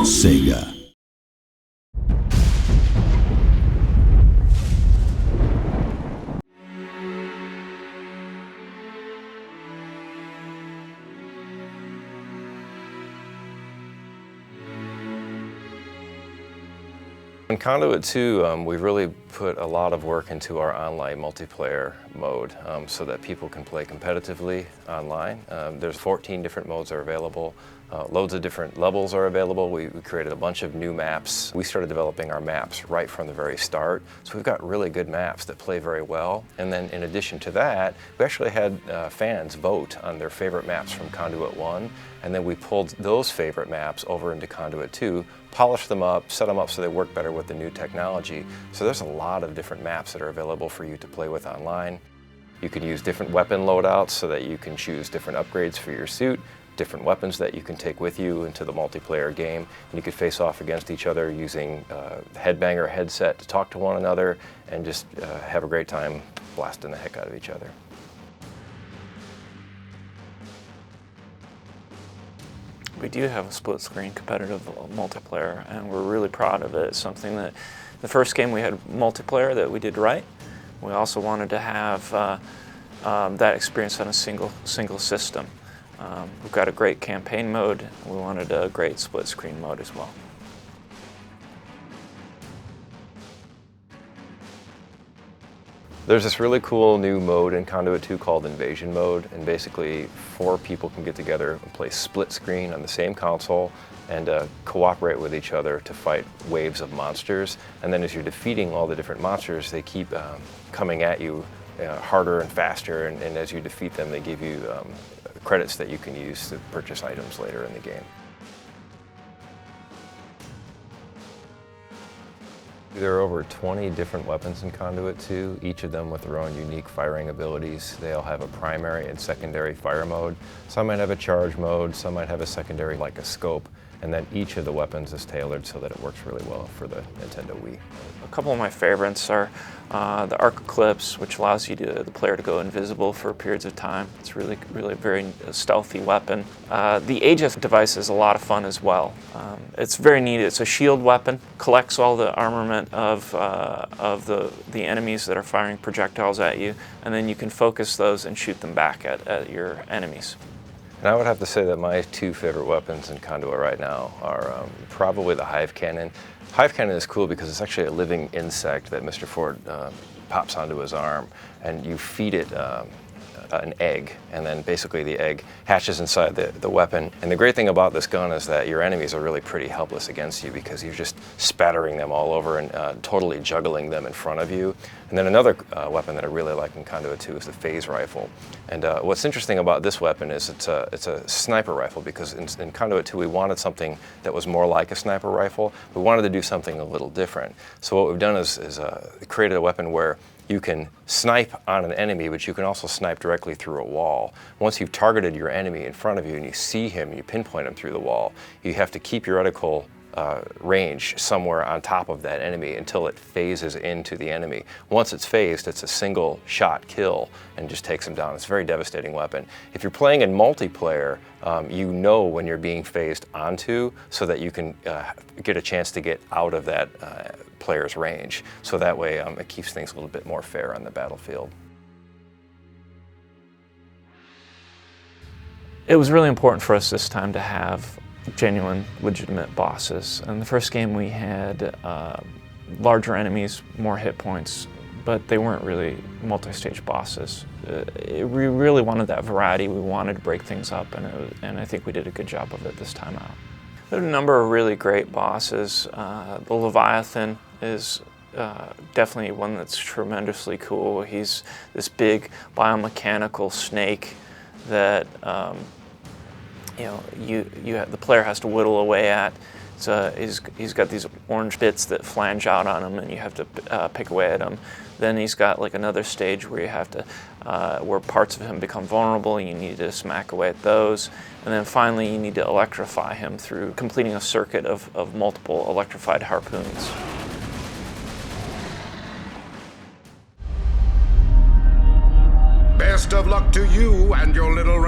Sega. In Conduit 2, we've really put a lot of work into our online multiplayer mode so that people can play competitively online. There's 14 different modes that are available. Loads of different levels are available. We created a bunch of new maps. We started developing our maps right from the very start. So we've got really good maps that play very well. And then in addition to that, we actually had fans vote on their favorite maps from Conduit 1. And then we pulled those favorite maps over into Conduit 2, polished them up, set them up so they work better with the new technology. So there's a lot of different maps that are available for you to play with online. You can use different weapon loadouts so that you can choose different upgrades for your suit, different weapons that you can take with you into the multiplayer game, and you can face off against each other using headbanger headset to talk to one another and just have a great time blasting the heck out of each other. We do have a split-screen competitive multiplayer, and we're really proud of it. It's something that the first game we had multiplayer that we did right. We also wanted to have that experience on a single system. We've got a great campaign mode. We wanted a great split-screen mode as well. There's this really cool new mode in Conduit 2 called Invasion Mode, and basically 4 people can get together and play split screen on the same console and cooperate with each other to fight waves of monsters. And then as you're defeating all the different monsters, they keep coming at you harder and faster, and as you defeat them, they give you credits that you can use to purchase items later in the game. There are over 20 different weapons in Conduit 2, each of them with their own unique firing abilities. They all have a primary and secondary fire mode. Some might have a charge mode, some might have a secondary like a scope, and then each of the weapons is tailored so that it works really well for the Nintendo Wii. A couple of my favorites are the Arc Eclipse, which allows the player to go invisible for periods of time. It's really a very stealthy weapon. The Aegis device is a lot of fun as well. It's very neat. It's a shield weapon, collects all the armament of the enemies that are firing projectiles at you, and then you can focus those and shoot them back at your enemies. And I would have to say that my 2 favorite weapons in Conduit right now are probably the Hive Cannon. Hive Cannon is cool because it's actually a living insect that Mr. Ford pops onto his arm, and you feed it an egg, and then basically the egg hatches inside the weapon. And the great thing about this gun is that your enemies are really pretty helpless against you because you're just spattering them all over and totally juggling them in front of you. And then another weapon that I really like in Conduit 2 is the phase rifle. And what's interesting about this weapon is it's a sniper rifle, because in Conduit 2 we wanted something that was more like a sniper rifle. We wanted to do something a little different. So what we've done is created a weapon where you can snipe on an enemy, but you can also snipe directly through a wall. Once you've targeted your enemy in front of you and you see him, you pinpoint him through the wall, you have to keep your reticle range somewhere on top of that enemy until it phases into the enemy. Once it's phased, it's a single shot kill and just takes him down. It's a very devastating weapon. If you're playing in multiplayer, you know when you're being phased onto so that you can get a chance to get out of that player's range. So that way it keeps things a little bit more fair on the battlefield. It was really important for us this time to have genuine, legitimate bosses. In the first game we had larger enemies, more hit points, but they weren't really multi-stage bosses. We really wanted that variety. We wanted to break things up, and I think we did a good job of it this time out. There are a number of really great bosses. The Leviathan is definitely one that's tremendously cool. He's this big biomechanical snake that the player has to whittle away at. So he's got these orange bits that flange out on him, and you have to pick away at him. Then he's got like another stage where you have to, where parts of him become vulnerable, and you need to smack away at those. And then finally you need to electrify him through completing a circuit of multiple electrified harpoons. Best of luck to you and your little